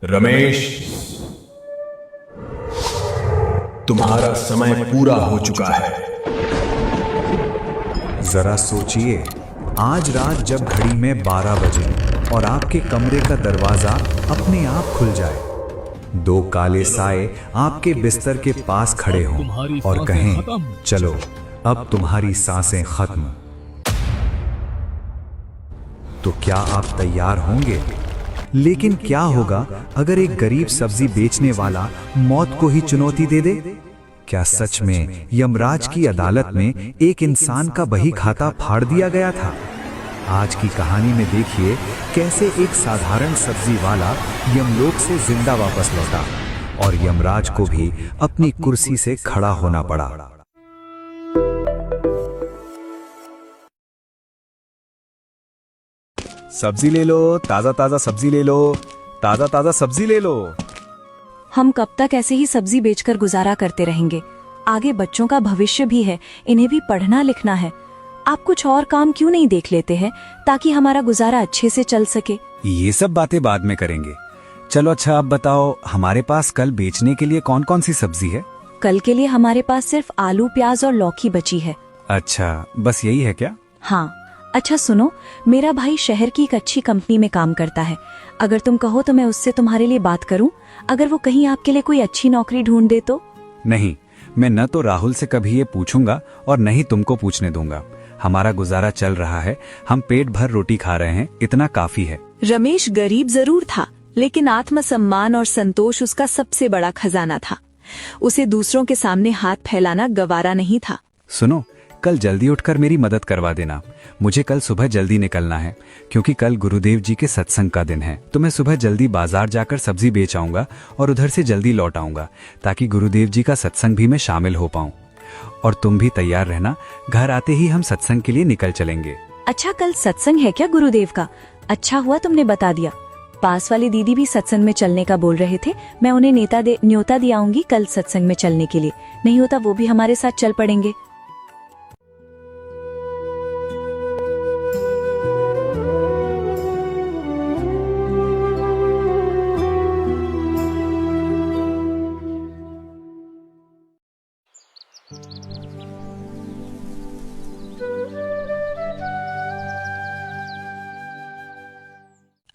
रमेश, तुम्हारा समय पूरा हो चुका है। जरा सोचिए, आज रात जब घड़ी में 12 बजे और आपके कमरे का दरवाजा अपने आप खुल जाए, दो काले साए आपके बिस्तर के पास खड़े हों और कहें, चलो अब तुम्हारी सांसें खत्म, तो क्या आप तैयार होंगे? लेकिन क्या होगा अगर एक गरीब सब्जी बेचने वाला मौत को ही चुनौती दे दे? क्या सच में यमराज की अदालत में एक इंसान का बही खाता फाड़ दिया गया था? आज की कहानी में देखिए कैसे एक साधारण सब्जी वाला यमलोक से जिंदा वापस लौटा और यमराज को भी अपनी कुर्सी से खड़ा होना पड़ा। सब्जी ले लो, ताजा ताजा सब्जी ले लो, ताजा ताजा सब्जी ले लो। हम कब तक ऐसे ही सब्जी बेचकर गुजारा करते रहेंगे? आगे बच्चों का भविष्य भी है, इन्हें भी पढ़ना लिखना है। आप कुछ और काम क्यों नहीं देख लेते हैं ताकि हमारा गुजारा अच्छे से चल सके? ये सब बातें बाद में करेंगे। चलो अच्छा, अब बताओ हमारे पास कल बेचने के लिए कौन कौन सी सब्जी है? कल के लिए हमारे पास सिर्फ आलू, प्याज और लौकी बची है। अच्छा, बस यही है क्या? हाँ। अच्छा सुनो, मेरा भाई शहर की एक अच्छी कंपनी में काम करता है। अगर तुम कहो तो मैं उससे तुम्हारे लिए बात करूं। अगर वो कहीं आपके लिए कोई अच्छी नौकरी ढूंढ दे तो? नहीं, मैं न तो राहुल से कभी ये पूछूंगा और न ही तुमको पूछने दूंगा। हमारा गुजारा चल रहा है, हम पेट भर रोटी खा रहे हैं, इतना काफी है। रमेश गरीब जरूर था, लेकिन आत्मसम्मान और संतोष उसका सबसे बड़ा खजाना था। उसे दूसरों के सामने हाथ फैलाना गवारा नहीं था। सुनो, कल जल्दी उठकर मेरी मदद करवा देना। मुझे कल सुबह जल्दी निकलना है क्योंकि कल गुरुदेव जी के सत्संग का दिन है। तो मैं सुबह जल्दी बाजार जाकर सब्जी बेच आऊंगा और उधर से जल्दी लौट आऊंगा ताकि गुरुदेव जी का सत्संग भी मैं शामिल हो पाऊं। और तुम भी तैयार रहना, घर आते ही हम सत्संग के लिए निकल चलेंगे। अच्छा, कल सत्संग है क्या गुरुदेव का? अच्छा हुआ तुमने बता दिया। पास वाली दीदी भी सत्संग में चलने का बोल रहे थे। मैं उन्हें न्योता दे आऊंगी कल सत्संग में चलने के लिए। नहीं होता वो भी हमारे साथ चल पड़ेंगे।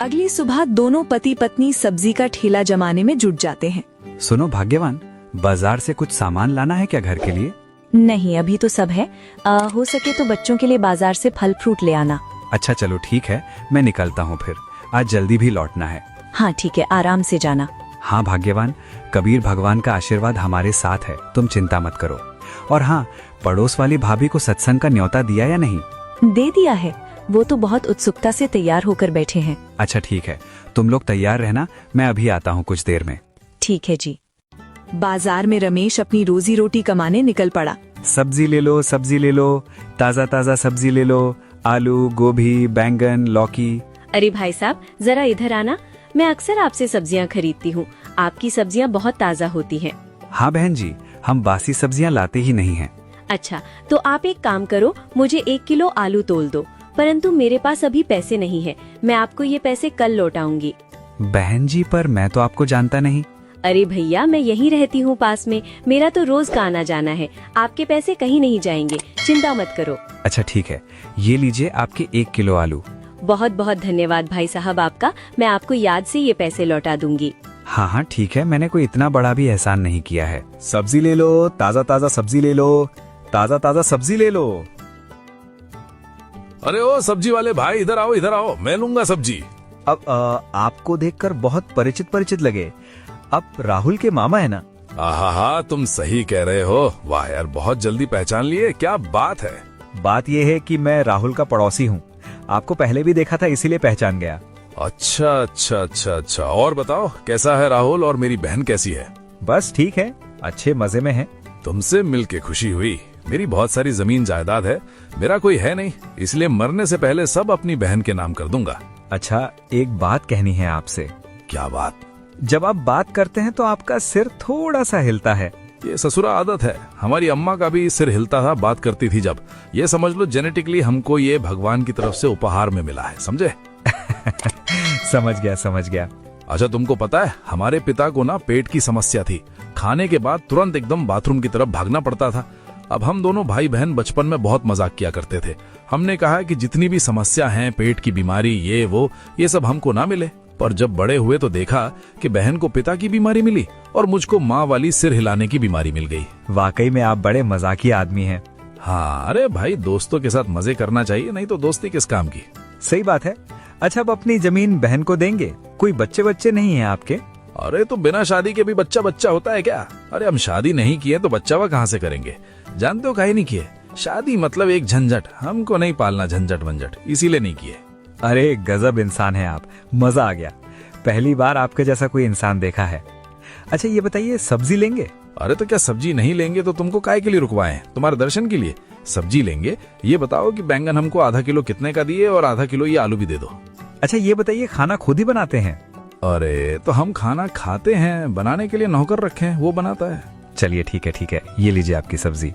अगली सुबह दोनों पति पत्नी सब्जी का ठेला जमाने में जुट जाते हैं। सुनो भाग्यवान, बाजार से कुछ सामान लाना है क्या घर के लिए? नहीं, अभी तो सब है। हो सके तो बच्चों के लिए बाजार से फल फ्रूट ले आना। अच्छा चलो ठीक है, मैं निकलता हूँ फिर। आज जल्दी भी लौटना है। हाँ ठीक है, आराम से जाना। हाँ भाग्यवान, कबीर भगवान का आशीर्वाद हमारे साथ है, तुम चिंता मत करो। और हाँ, पड़ोस वाली भाभी को सत्संग का न्योता दिया या नहीं? दे दिया है, वो तो बहुत उत्सुकता से तैयार होकर बैठे हैं। अच्छा ठीक है, तुम लोग तैयार रहना, मैं अभी आता हूँ कुछ देर में। ठीक है जी। बाजार में रमेश अपनी रोजी रोटी कमाने निकल पड़ा। सब्जी ले लो, सब्जी ले लो, ताजा ताजा सब्जी ले लो, आलू, गोभी, बैंगन, लौकी। अरे भाई साहब, जरा इधर आना। मैं अक्सर आपसे सब्जियां खरीदती हूँ, आपकी सब्जियां बहुत ताजा होती हैं। हाँ बहन जी, हम बासी सब्जियां लाते ही नहीं हैं। अच्छा, तो आप एक काम करो, मुझे 1 किलो आलू तोल दो, परंतु मेरे पास अभी पैसे नहीं है। मैं आपको ये पैसे कल लौटाऊंगी। बहन जी, पर मैं तो आपको जानता नहीं। अरे भैया, मैं यहीं रहती हूँ पास में, मेरा तो रोज का आना जाना है। आपके पैसे कहीं नहीं जाएंगे, चिंता मत करो। अच्छा ठीक है, ये लीजिए आपके 1 किलो आलू। बहुत बहुत धन्यवाद भाई साहब आपका, मैं आपको याद से ये पैसे लौटा दूंगी। हाँ हाँ ठीक है, मैंने कोई इतना बड़ा भी एहसान नहीं किया है। सब्जी ले लो, ताजा ताजा सब्जी ले लो, ताजा ताजा सब्जी ले लो। अरे ओ सब्जी वाले भाई, इधर आओ इधर आओ, मैं लूंगा सब्जी। अब आपको देखकर बहुत परिचित परिचित लगे। आप राहुल के मामा है ना? हाँ, तुम सही कह रहे हो। वाह यार, बहुत जल्दी पहचान लिए, क्या बात है। बात यह है कि मैं राहुल का पड़ोसी हूँ। आपको पहले भी देखा था, इसीलिए पहचान गया। अच्छा अच्छा अच्छा अच्छा, और बताओ कैसा है राहुल, और मेरी बहन कैसी है? बस ठीक है, अच्छे मजे में है। तुमसे मिलके खुशी हुई। मेरी बहुत सारी जमीन जायदाद है, मेरा कोई है नहीं, इसलिए मरने से पहले सब अपनी बहन के नाम कर दूंगा। अच्छा, एक बात कहनी है आपसे। क्या बात? जब आप बात करते हैं तो आपका सिर थोड़ा सा हिलता है। ये ससुरा आदत है, हमारी अम्मा का भी सिर हिलता था बात करती थी जब। ये समझ लो जेनेटिकली हमको ये भगवान की तरफ से उपहार में मिला है, समझे? समझ गया समझ गया। अच्छा तुमको पता है, हमारे पिता को ना पेट की समस्या थी। खाने के बाद तुरंत एकदम बाथरूम की तरफ भागना पड़ता था। अब हम दोनों भाई बहन बचपन में बहुत मजाक किया करते थे। हमने कहा कि जितनी भी समस्या हैं, पेट की बीमारी, ये सब हमको ना मिले। पर जब बड़े हुए तो देखा कि बहन को पिता की बीमारी मिली और मुझको माँ वाली सिर हिलाने की बीमारी मिल गई। वाकई में आप बड़े मजाकिया आदमी हैं। हाँ, अरे भाई, दोस्तों के साथ मजे करना चाहिए, नहीं तो दोस्ती किस काम की। सही बात है। अच्छा, अब अपनी जमीन बहन को देंगे? कोई बच्चे नहीं हैं आपके? अरे तो बिना शादी के भी बच्चा होता है क्या? अरे हम शादी नहीं किए तो बच्चा वह कहाँ से करेंगे? जानते हो काहे नहीं किए? शादी मतलब एक झंझट, हमको नहीं पालना झंझट वंझट, इसीलिए नहीं किए। अरे गजब इंसान है आप, मजा आ गया। पहली बार आपके जैसा कोई इंसान देखा है। अच्छा ये बताइए, सब्जी लेंगे? अरे तो क्या सब्जी नहीं लेंगे तो तुमको काहे के लिए रुकवाएं? तुम्हारे दर्शन के लिए सब्जी लेंगे। ये बताओ कि बैंगन हमको आधा किलो कितने का दिए और आधा किलो ये आलू भी दे दो। अच्छा ये बताइए, खाना खुद ही बनाते हैं? अरे तो हम खाना खाते हैं, बनाने के लिए नौकर रखे हैं, वो बनाता है। चलिए ठीक है, ये लीजिए आपकी सब्जी।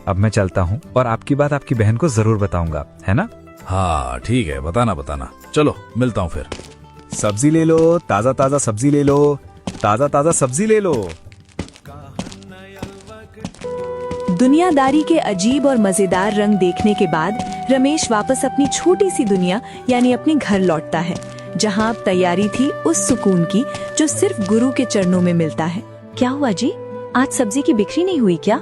अब मैं चलता हूँ और आपकी बात आपकी बहन को जरूर बताऊंगा, है ना? हाँ ठीक है, बताना। चलो मिलता हूँ फिर। सब्जी ले लो, ताजा सब्जी ले लो, ताजा सब्जी ले लो। दुनियादारी के अजीब और मजेदार रंग देखने के बाद रमेश वापस अपनी छोटी सी दुनिया यानी अपने घर लौटता है, जहां अब तैयारी थी उस सुकून की जो सिर्फ गुरु के चरणों में मिलता है। क्या हुआ जी, आज सब्जी की बिक्री नहीं हुई क्या?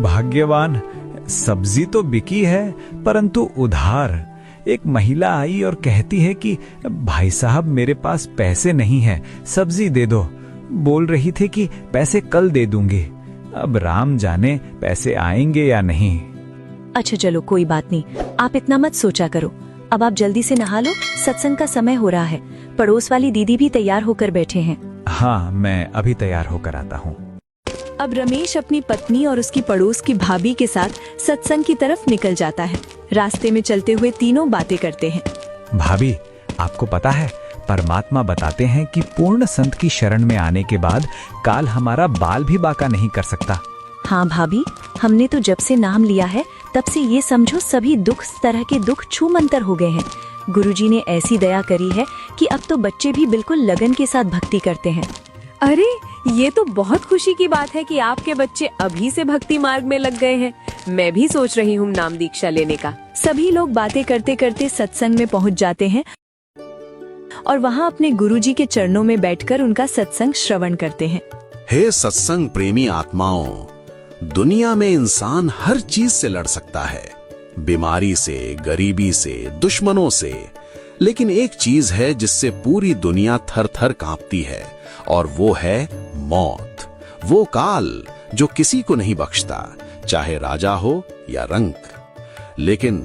भाग्यवान, सब्जी तो बिकी है परंतु उधार। एक महिला आई और कहती है कि भाई साहब मेरे पास पैसे नहीं हैं, सब्जी दे दो। बोल रही थी कि पैसे कल दे दूंगी। अब राम जाने पैसे आएंगे या नहीं। अच्छा चलो कोई बात नहीं, आप इतना मत सोचा करो। अब आप जल्दी से नहा लो, सत्संग का समय हो रहा है। पड़ोस वाली दीदी भी तैयार होकर बैठे हैं। हाँ, मैं अभी तैयार होकर आता हूँ। अब रमेश अपनी पत्नी और उसकी पड़ोस की भाभी के साथ सत्संग की तरफ निकल जाता है। रास्ते में चलते हुए तीनों बातें करते हैं। भाभी, आपको पता है परमात्मा बताते हैं कि पूर्ण संत की शरण में आने के बाद काल हमारा बाल भी बाका नहीं कर सकता। हाँ भाभी, हमने तो जब से नाम लिया है तब से ये समझो सभी दुख, तरह के दुख छूमंतर हो गए हैं। गुरुजी ने ऐसी दया करी है कि अब तो बच्चे भी बिल्कुल लगन के साथ भक्ति करते हैं। अरे ये तो बहुत खुशी की बात है कि आपके बच्चे अभी से भक्ति मार्ग में लग गए हैं। मैं भी सोच रही हूँ नाम दीक्षा लेने का। सभी लोग बातें करते करते सत्संग में पहुँच जाते हैं और वहाँ अपने गुरुजी के चरणों में बैठकर उनका सत्संग श्रवण करते हैं। हे सत्संग प्रेमी आत्माओं, दुनिया में इंसान हर चीज से लड़ सकता है, बीमारी से, गरीबी से, दुश्मनों से, लेकिन एक चीज है जिससे पूरी दुनिया थर थर कांपती है और वो है मौत। वो काल जो किसी को नहीं बख्शता, चाहे राजा हो या रंक। लेकिन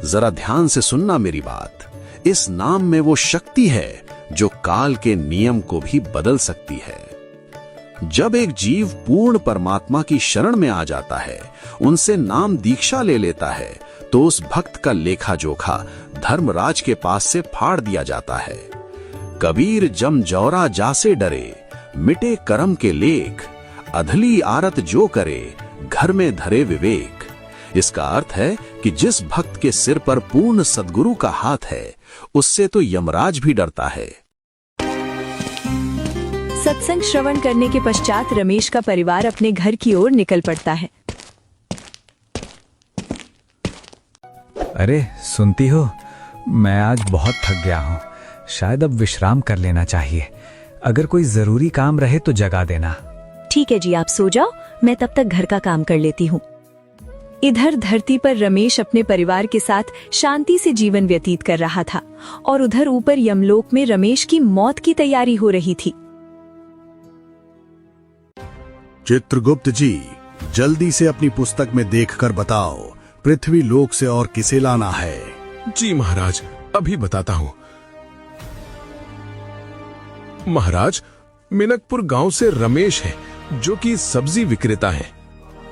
जरा ध्यान से सुनना मेरी बात, इस नाम में वो शक्ति है जो काल के नियम को भी बदल सकती है। जब एक जीव पूर्ण परमात्मा की शरण में आ जाता है, उनसे नाम दीक्षा ले लेता है, तो उस भक्त का लेखा जोखा धर्मराज के पास से फाड़ दिया जाता है। कबीर जम जौरा जासे डरे, मिटे कर्म के लेख, अधली आरत जो करे, घर में धरे विवेक। इसका अर्थ है कि जिस भक्त के सिर पर पूर्ण सद्गुरु का हाथ है, उससे तो यमराज भी डरता है। सत्संग श्रवण करने के पश्चात रमेश का परिवार अपने घर की ओर निकल पड़ता है। अरे सुनती हो, मैं आज बहुत थक गया हूँ, शायद अब विश्राम कर लेना चाहिए। अगर कोई जरूरी काम रहे तो जगा देना। ठीक है जी, आप सो जाओ, मैं तब तक घर का काम कर लेती हूँ। इधर धरती पर रमेश अपने परिवार के साथ शांति से जीवन व्यतीत कर रहा था और उधर ऊपर यमलोक में रमेश की मौत की तैयारी हो रही थी। चित्रगुप्त जी, जल्दी से अपनी पुस्तक में देखकर बताओ, पृथ्वी लोक से और किसे लाना है? जी महाराज, अभी बताता हूँ। महाराज, मिनकपुर गांव से रमेश है, जो कि सब्जी विक्रेता है।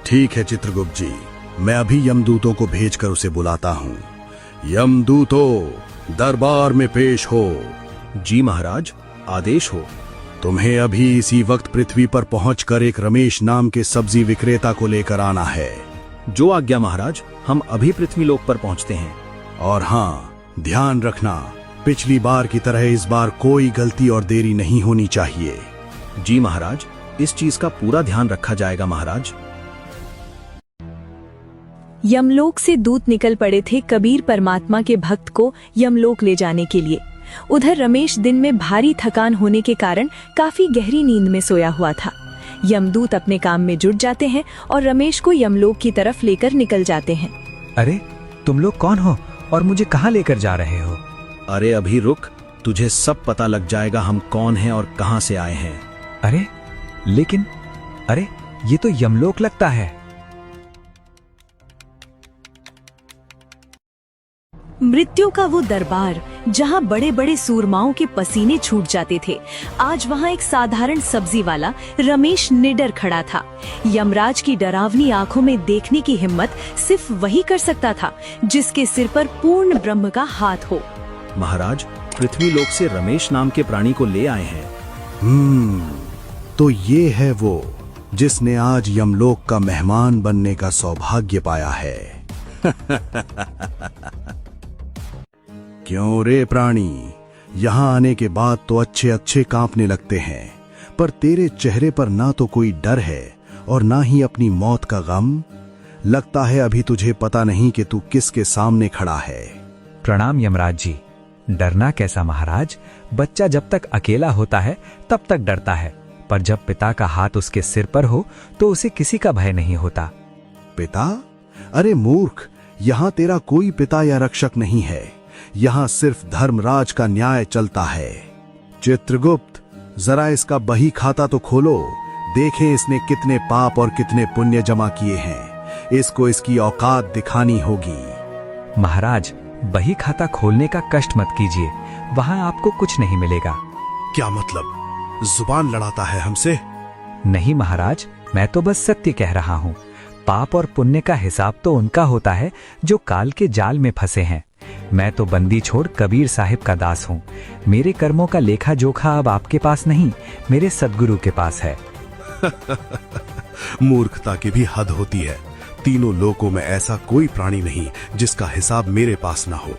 ठीक है चित्रगुप्त जी, मैं अभी यमदूतों को भेजकर उसे बुलाता हूँ। यमदूतों, दरबार में पेश हो। जी महाराज, आदेश हो। तुम्हें अभी इसी वक्त पृथ्वी पर पहुंचकर एक रमेश नाम के सब्जी विक्रेता को लेकर आना है। जो आज्ञा महाराज, हम अभी पृथ्वी लोक पर पहुंचते हैं। और हाँ, ध्यान रखना, पिछली बार की तरह इस बार कोई गलती और देरी नहीं होनी चाहिए। जी महाराज, इस चीज का पूरा ध्यान रखा जाएगा महाराज। यमलोक से दूत निकल पड़े थे कबीर परमात्मा के भक्त को यमलोक ले जाने के लिए। उधर रमेश दिन में भारी थकान होने के कारण काफी गहरी नींद में सोया हुआ था। यमदूत अपने काम में जुट जाते हैं और रमेश को यमलोक की तरफ लेकर निकल जाते हैं। अरे तुम लोग कौन हो और मुझे कहाँ लेकर जा रहे हो? अरे अभी रुक, तुझे सब पता लग जाएगा हम कौन हैं और कहां से आए हैं। अरे लेकिन अरे ये तो यमलोक लगता है। मृत्यु का वो दरबार जहाँ बड़े बड़े सूरमाओं के पसीने छूट जाते थे, आज वहाँ एक साधारण सब्जी वाला रमेश निडर खड़ा था। यमराज की डरावनी आंखों में देखने की हिम्मत सिर्फ वही कर सकता था जिसके सिर पर पूर्ण ब्रह्म का हाथ हो। महाराज, पृथ्वी लोक से रमेश नाम के प्राणी को ले आए हैं। तो ये है वो जिसने आज यमलोक का मेहमान बनने का सौभाग्य पाया है। क्यों रे प्राणी, यहाँ आने के बाद तो अच्छे अच्छे कांपने लगते हैं, पर तेरे चेहरे पर ना तो कोई डर है और ना ही अपनी मौत का गम। लगता है अभी तुझे पता नहीं कि तू किसके सामने खड़ा है। प्रणाम यमराज जी। डरना कैसा महाराज, बच्चा जब तक अकेला होता है तब तक डरता है, पर जब पिता का हाथ उसके सिर पर हो तो उसे किसी का भय नहीं होता। पिता? अरे मूर्ख, यहाँ तेरा कोई पिता या रक्षक नहीं है। यहाँ सिर्फ धर्मराज का न्याय चलता है। चित्रगुप्त, जरा इसका बही खाता तो खोलो, देखें इसने कितने पाप और कितने पुण्य जमा किए हैं। इसको इसकी औकात दिखानी होगी। महाराज, बही खाता खोलने का कष्ट मत कीजिए, वहां आपको कुछ नहीं मिलेगा। क्या मतलब? जुबान लड़ाता है हमसे? नहीं महाराज, मैं तो बस सत्य कह रहा हूँ। पाप और पुण्य का हिसाब तो उनका होता है जो काल के जाल में फंसे हैं। मैं तो बंदी छोड़ कबीर साहिब का दास हूँ। मेरे कर्मों का लेखा जोखा अब आपके पास नहीं, मेरे सद्गुरु के पास है। मूर्खता की भी हद होती है। तीनों लोकों में ऐसा कोई प्राणी नहीं जिसका हिसाब मेरे पास ना हो।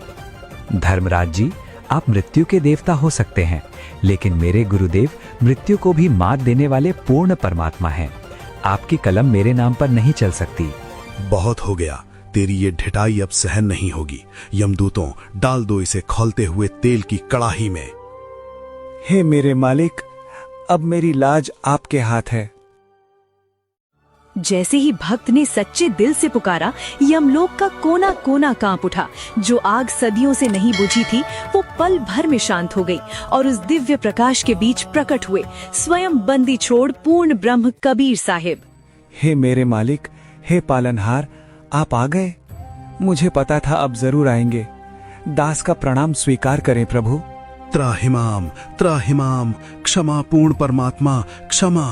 धर्मराज जी, आप मृत्यु के देवता हो सकते हैं, लेकिन मेरे गुरुदेव मृत्यु को भी मात देने वाले पूर्ण परमात्मा हैं। आपकी कलम मेरे नाम पर नहीं चल सकती। बहुत हो गया, तेरी ये ढिठाई अब सहन नहीं होगी। यमदूतों, डाल दो इसे खौलते हुए तेल की कड़ाही में। हे मेरे मालिक, अब मेरी लाज आपके हाथ है। जैसे ही भक्त ने सच्चे दिल से पुकारा, यमलोक का कोना कोना कांप उठा। जो आग सदियों से नहीं बुझी थी वो पल भर में शांत हो गई और उस दिव्य प्रकाश के बीच प्रकट हुए स्वयं बंदी छोड़ पूर्ण ब्रह्म कबीर साहिब। हे मेरे मालिक, हे पालनहार, आप आ गए। मुझे पता था अब जरूर आएंगे। दास का प्रणाम स्वीकार करें प्रभु। त्राहिमाम त्राहिमाम, क्षमा पूर्ण परमात्मा, क्षमा।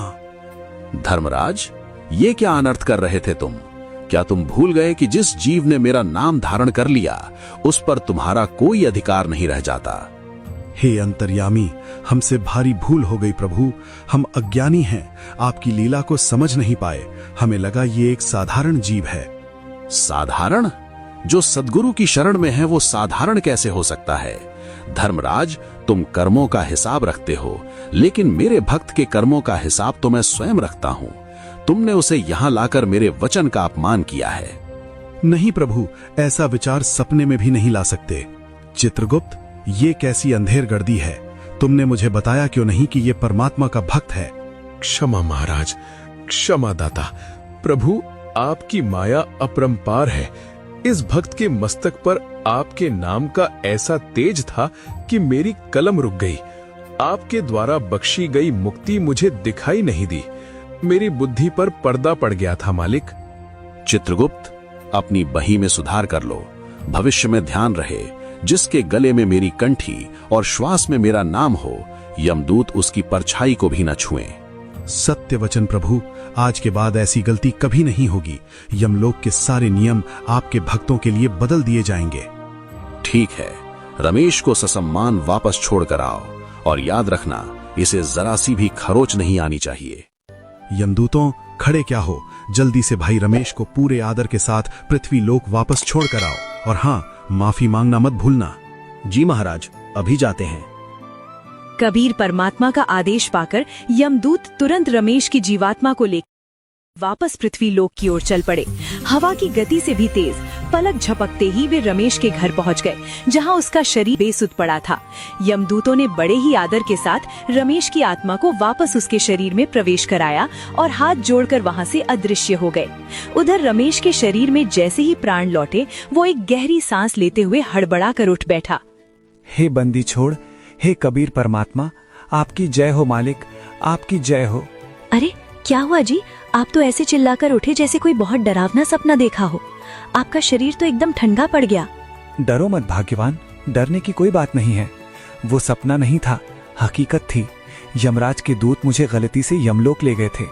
धर्मराज, ये क्या अनर्थ कर रहे थे तुम? क्या तुम भूल गए कि जिस जीव ने मेरा नाम धारण कर लिया उस पर तुम्हारा कोई अधिकार नहीं रह जाता? हे अंतर्यामी, हमसे भारी भूल हो गई प्रभु। हम अज्ञानी हैं, आपकी लीला को समझ नहीं पाए। हमें लगा ये एक साधारण जीव है। साधारण? जो सद्गुरु की शरण में है वो साधारण कैसे हो सकता है? धर्मराज, तुम कर्मों का हिसाब रखते हो, लेकिन मेरे भक्त के कर्मों का हिसाब तो मैं स्वयं रखता हूं। तुमने उसे यहां लाकर मेरे वचन का अपमान किया है। नहीं प्रभु, ऐसा विचार सपने में भी नहीं ला सकते। चित्रगुप्त, ये कैसी अंधेर गर्दी है? तुमने मुझे बताया क्यों नहीं कि ये परमात्मा का भक्त है? क्षमा महाराज, क्षमा दाता। प्रभु, आपकी माया अपरंपार है। इस भक्त के मस्तक पर आपके नाम का ऐसा तेज था कि मेरी कलम रुक गई। आपके द्वारा बख्शी गई मुक्ति मुझे दिखाई नहीं दी। मेरी बुद्धि पर पर्दा पड़ गया था मालिक। चित्रगुप्त, अपनी बही में सुधार कर लो। भविष्य में ध्यान रहे, जिसके गले में मेरी कंठी और श्वास में मेरा नाम हो, यमदूत उसकी परछाई को भी न छुएं। सत्य वचन प्रभु, आज के बाद ऐसी गलती कभी नहीं होगी। यमलोक के सारे नियम आपके भक्तों के लिए बदल दिए जाएंगे। ठीक है, रमेश को ससम्मान वापस छोड़कर आओ, और याद रखना, इसे जरा सी भी खरोच नहीं आनी चाहिए। यमदूतों, खड़े क्या हो, जल्दी से भाई रमेश को पूरे आदर के साथ पृथ्वी लोक वापस छोड़कर आओ, और हाँ, माफी मांगना मत भूलना। जी महाराज, अभी जाते हैं। कबीर परमात्मा का आदेश पाकर यमदूत तुरंत रमेश की जीवात्मा को लेकर वापस पृथ्वी लोक की ओर चल पड़े। हवा की गति से भी तेज, पलक झपकते ही वे रमेश के घर पहुंच गए, जहां उसका शरीर बेसुध पड़ा था। यमदूतों ने बड़े ही आदर के साथ रमेश की आत्मा को वापस उसके शरीर में प्रवेश कराया और हाथ जोड़कर वहां से अदृश्य हो गए। उधर रमेश के शरीर में जैसे ही प्राण लौटे, वो एक गहरी सांस लेते हुए हड़बड़ा कर उठ बैठा। हे बंदी छोड़, हे कबीर परमात्मा, आपकी जय हो मालिक, आपकी जय हो। अरे क्या हुआ जी? आप तो ऐसे चिल्लाकर उठे जैसे कोई बहुत डरावना सपना देखा हो। आपका शरीर तो एकदम ठंडा पड़ गया। डरो मत भाग्यवान, डरने की कोई बात नहीं है। वो सपना नहीं था, हकीकत थी। यमराज के दूत मुझे गलती से यमलोक ले गए थे।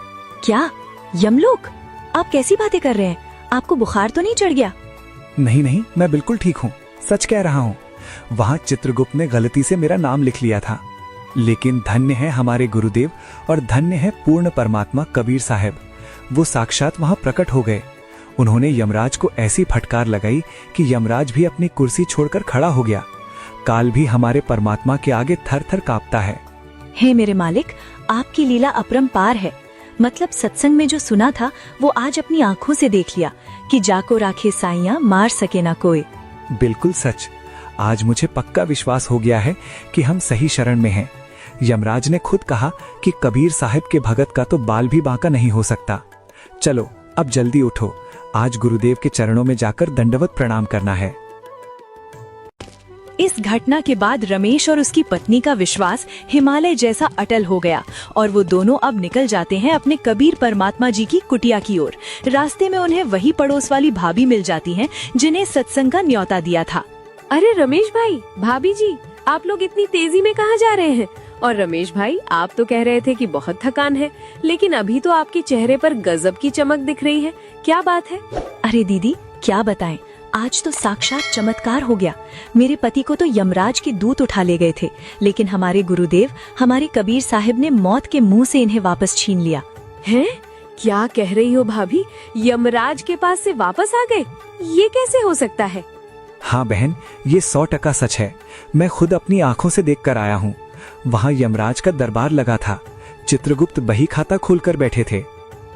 क्या? यमलोक? आप कैसी बातें कर रहे हैं? आपको बुखार तो नहीं चढ़ गया? नहीं नहीं, मैं बिल्कुल ठीक हूँ, सच कह रहा हूँ। वहाँ चित्रगुप्त ने गलती से मेरा नाम लिख लिया था, लेकिन धन्य है हमारे गुरुदेव और धन्य है पूर्ण परमात्मा कबीर साहब। वो साक्षात वहाँ प्रकट हो गए। उन्होंने यमराज को ऐसी फटकार लगाई कि यमराज भी अपनी कुर्सी छोड़कर खड़ा हो गया। काल भी हमारे परमात्मा के आगे थर थर कांपता है। हे मेरे मालिक, आपकी लीला अपरंपार है। मतलब सत्संग में जो सुना था वो आज अपनी आंखों से देख लिया कि जाको राखे साइयां मार सके ना कोई। बिल्कुल सच। आज मुझे पक्का विश्वास हो गया है कि हम सही शरण में हैं। यमराज ने खुद कहा कि कबीर साहब के भगत का तो बाल भी बांका नहीं हो सकता। चलो अब जल्दी उठो, आज गुरुदेव के चरणों में जाकर दंडवत प्रणाम करना है। इस घटना के बाद रमेश और उसकी पत्नी का विश्वास हिमालय जैसा अटल हो गया और वो दोनों अब निकल जाते हैं अपने कबीर परमात्मा जी की कुटिया की ओर। रास्ते में उन्हें वही पड़ोस वाली भाभी मिल जाती हैं जिन्हें सत्संग का न्योता दिया था। अरे रमेश भाई, भाभी जी, आप लोग इतनी तेजी में कहाँ जा रहे हैं? और रमेश भाई, आप तो कह रहे थे कि बहुत थकान है, लेकिन अभी तो आपके चेहरे पर गजब की चमक दिख रही है। क्या बात है? अरे दीदी, क्या बताएं, आज तो साक्षात चमत्कार हो गया। मेरे पति को तो यमराज के दूत उठा ले गए थे, लेकिन हमारे गुरुदेव, हमारे कबीर साहिब ने मौत के मुंह से इन्हें वापस छीन लिया। हैं? क्या कह रही हो भाभी? यमराज के पास से वापस आ गए? ये कैसे हो सकता है? हाँ बहन, ये 100% सच है। मैं खुद अपनी आंखों से देख कर आया हूँ। वहाँ यमराज का दरबार लगा था। चित्रगुप्त बही खाता खोलकर बैठे थे,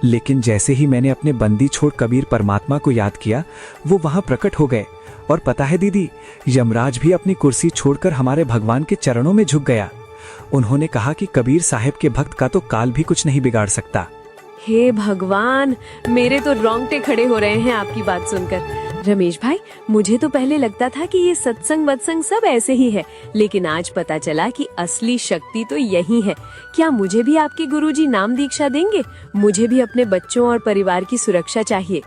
लेकिन जैसे ही मैंने अपने बंदी छोड़ कबीर परमात्मा को याद किया, वो वहाँ प्रकट हो गए। और पता है दीदी, यमराज भी अपनी कुर्सी छोड़कर हमारे भगवान के चरणों में झुक गया। उन्होंने कहा कि कबीर साहब के भक्त का तो काल भी कुछ नहीं बिगाड़ सकता। हे भगवान, मेरे तो रोंगटे खड़े हो रहे हैं आपकी बात सुनकर। रमेश भाई, मुझे तो पहले लगता था कि ये सत्संग वत्संग सब ऐसे ही है, लेकिन आज पता चला कि असली शक्ति तो यही है। क्या मुझे भी आपके गुरुजी नाम दीक्षा देंगे? मुझे भी अपने बच्चों और परिवार की सुरक्षा चाहिए।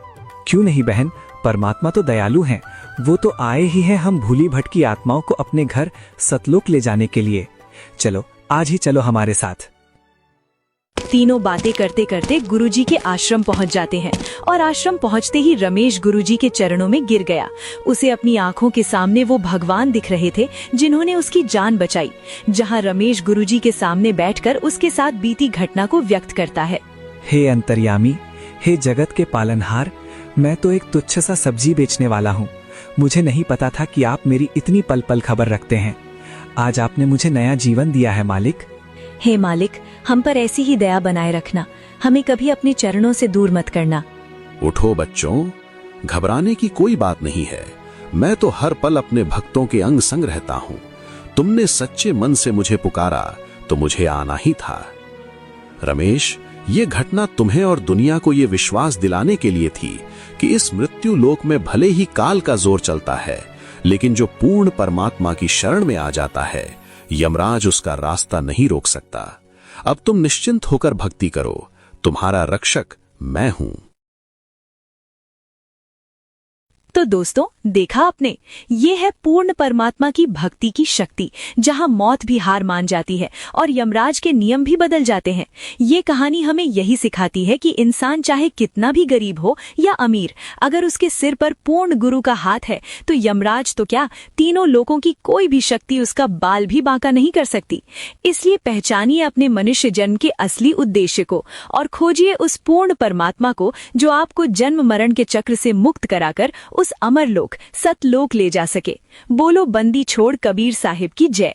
क्यों नहीं बहन, परमात्मा तो दयालु हैं। वो तो आए ही हैं हम भूली भटकी आत्माओं को अपने घर सतलोक ले जाने के लिए। चलो आज ही चलो हमारे साथ। तीनों बातें करते करते गुरुजी के आश्रम पहुंच जाते हैं और आश्रम पहुंचते ही रमेश गुरुजी के चरणों में गिर गया। उसे अपनी आंखों के सामने वो भगवान दिख रहे थे जिन्होंने उसकी जान बचाई। जहां रमेश गुरुजी के सामने बैठकर उसके साथ बीती घटना को व्यक्त करता है। हे अंतर्यामी, हे जगत के पालनहार, मैं तो एक तुच्छ सा सब्जी बेचने वाला हूँ। मुझे नहीं पता था कि आप मेरी इतनी पल पल खबर रखते हैं। आज आपने मुझे नया जीवन दिया है मालिक। हे मालिक, हम पर ऐसी ही दया बनाए रखना, हमें कभी अपने चरणों से दूर मत करना। उठो बच्चों, घबराने की कोई बात नहीं है। मैं तो हर पल अपने भक्तों के अंग संग रहता हूँ। तुमने सच्चे मन से मुझे पुकारा तो मुझे आना ही था। रमेश, ये घटना तुम्हें और दुनिया को ये विश्वास दिलाने के लिए थी कि इस मृत्यु लोक में भले ही काल का जोर चलता है, लेकिन जो पूर्ण परमात्मा की शरण में आ जाता है, यमराज उसका रास्ता नहीं रोक सकता। अब तुम निश्चिंत होकर भक्ति करो, तुम्हारा रक्षक मैं हूं। तो दोस्तों, देखा आपने, ये है पूर्ण परमात्मा की भक्ति की शक्ति, जहां मौत भी हार मान जाती है और यमराज के नियम भी बदल जाते हैं। ये कहानी हमें यही सिखाती है कि इंसान चाहे कितना भी गरीब हो या अमीर, अगर उसके सिर पर पूर्ण गुरु का हाथ है तो यमराज तो क्या, तीनों लोकों की कोई भी शक्ति उसका बाल भी बांका नहीं कर सकती। इसलिए पहचानिए अपने मनुष्य जन्म के असली उद्देश्य को और खोजिए उस पूर्ण परमात्मा को जो आपको जन्म मरण के चक्र से मुक्त कराकर उस अमरलोक सतलोक ले जा सके। बोलो बंदी छोड़ कबीर साहिब की जय।